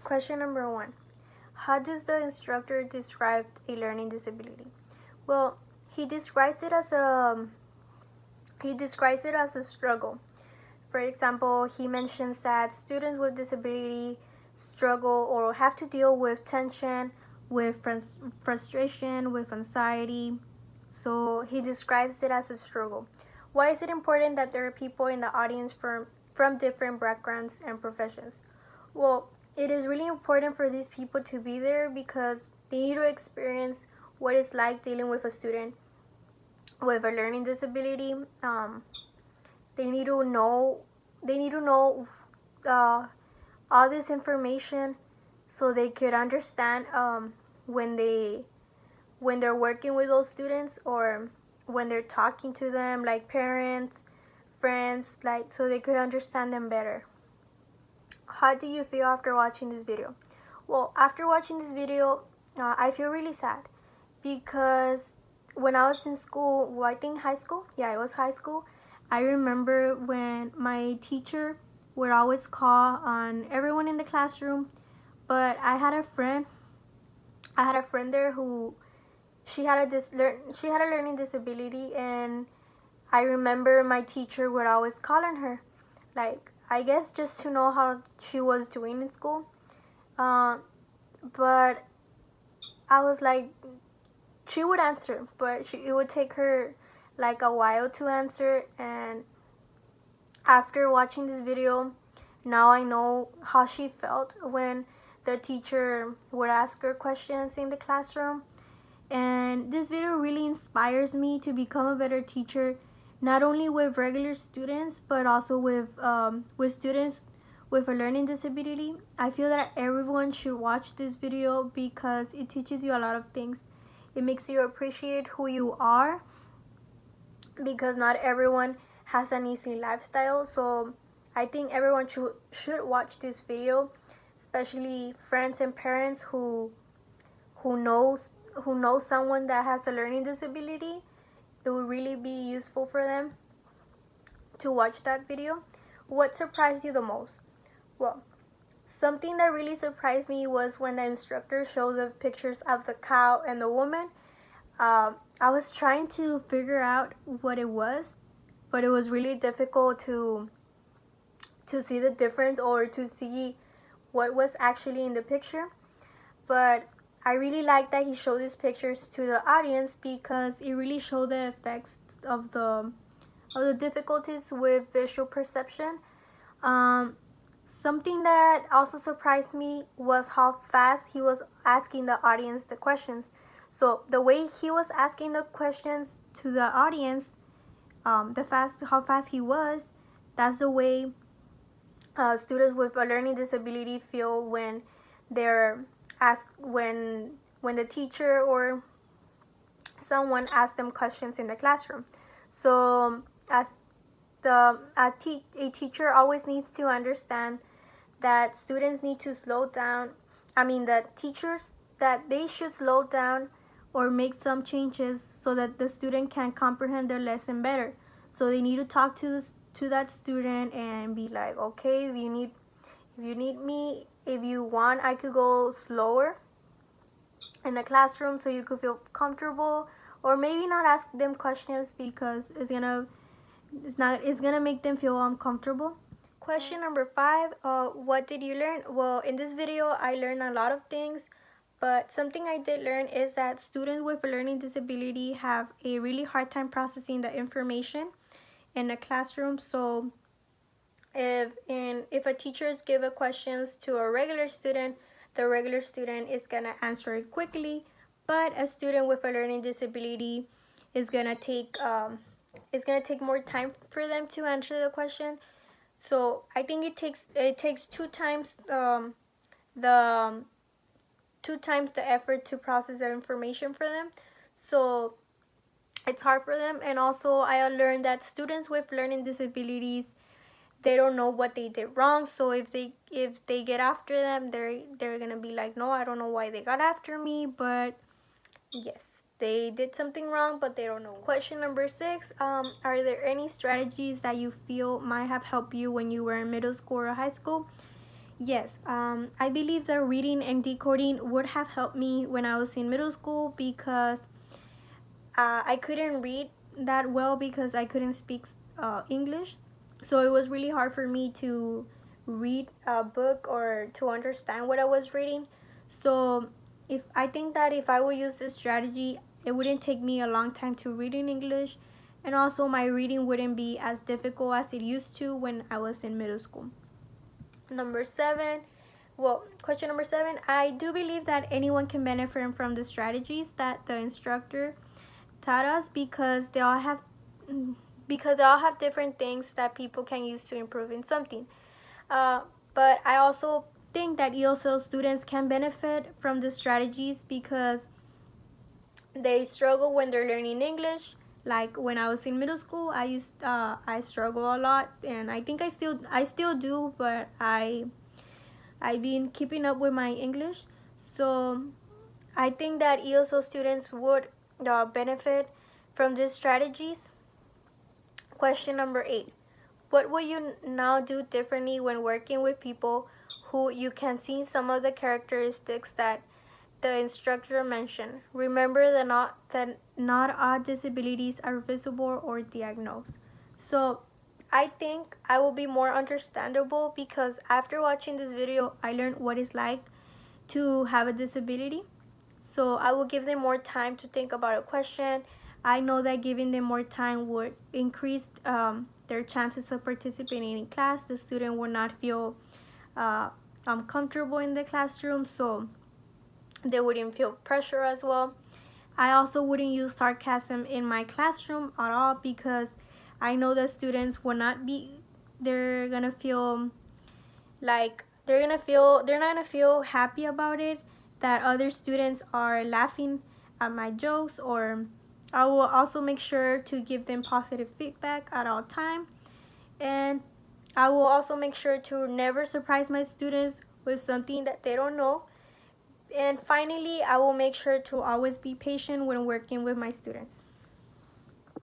Question number 1. How does the instructor describe a learning disability? Well, he describes it as a struggle. For example, he mentions that students with disability struggle or have to deal with tension, with frustration, with anxiety. So he describes it as a struggle. Why is it important that there are people in the audience from different backgrounds and professions? Well, it is really important for these people to be there because they need to experience what it's like dealing with a student with a learning disability. They need to know uh, all this information so they could understand when they're working with those students or when they're talking to them, like parents, friends, like so they could understand them better. How do you feel after watching this video? Well, after watching this video, I feel really sad because when I was in school, well, I think high school, yeah, it was high school, I remember when my teacher would always call on everyone in the classroom, but I had a friend there who she had a learning disability, and I remember my teacher would always call on her, like I guess just to know how she was doing in school. But I was like, she would answer, but it would take her like a while to answer. And after watching this video, now I know how she felt when the teacher would ask her questions in the classroom. And this video really inspires me to become a better teacher, not only with regular students, but also with students with a learning disability. I feel that everyone should watch this video because it teaches you a lot of things. It makes you appreciate who you are because not everyone has an easy lifestyle. So I think everyone should watch this video, especially friends and parents who knows someone that has a learning disability. It will really be useful for them to watch that video. What surprised you the most? Well, something that really surprised me was when the instructor showed the pictures of the cow and the woman. I was trying to figure out what it was, but it was really difficult to see the difference or to see what was actually in the picture. But I really like that he showed these pictures to the audience because it really showed the effects of the difficulties with visual perception. Something that also surprised me was how fast he was asking the audience the questions. So the way he was asking the questions to the audience, how fast he was, that's the way students with a learning disability feel when they're asked when the teacher or someone asks them questions in the classroom. So as a teacher always needs to understand that students need to slow down. That teachers, that they should slow down or make some changes so that the student can comprehend their lesson better. So they need to talk to that student and be like, okay, if you need me, if you want, I could go slower in the classroom so you could feel comfortable, or maybe not ask them questions because it's gonna make them feel uncomfortable. Question number 5, what did you learn? Well, in this video I learned a lot of things, but something I did learn is that students with a learning disability have a really hard time processing the information in the classroom. So if a teacher give a questions to a regular student, the regular student is gonna answer it quickly, but a student with a learning disability is gonna take more time for them to answer the question. So I think it takes two times the effort to process that information for them. So it's hard for them. And also I learned that students with learning disabilities, they don't know what they did wrong. So if they get after them, they're gonna be like, no, I don't know why they got after me, but yes, they did something wrong, but they don't know. Question number 6, are there any strategies that you feel might have helped you when you were in middle school or high school? Yes, I believe that reading and decoding would have helped me when I was in middle school because I couldn't read that well because I couldn't speak English. So it was really hard for me to read a book or to understand what I was reading. So if I think that if I would use this strategy, it wouldn't take me a long time to read in English, and also my reading wouldn't be as difficult as it used to when I was in middle school. Number seven, question number seven, I do believe that anyone can benefit from the strategies that the instructor taught us because they all have different things that people can use to improve in something. Uh, but I also think that ESL students can benefit from the strategies because they struggle when they're learning English. Like when I was in middle school, I struggle a lot, and I think I still do, but I've been keeping up with my English. So I think that ESL students would benefit from these strategies. Question number 8. What will you now do differently when working with people who you can see some of the characteristics that the instructor mentioned? Remember that not all disabilities are visible or diagnosed. So I think I will be more understandable because after watching this video, I learned what it's like to have a disability. So I will give them more time to think about a question. I know that giving them more time would increase their chances of participating in class. The student will not feel uh, uncomfortable in the classroom, so they wouldn't feel pressure as well. I also wouldn't use sarcasm in my classroom at all because I know that students will not be, they're gonna feel like they're not gonna feel happy about it, that other students are laughing at my jokes. Or I will also make sure to give them positive feedback at all time, and I will also make sure to never surprise my students with something that they don't know. And finally, I will make sure to always be patient when working with my students.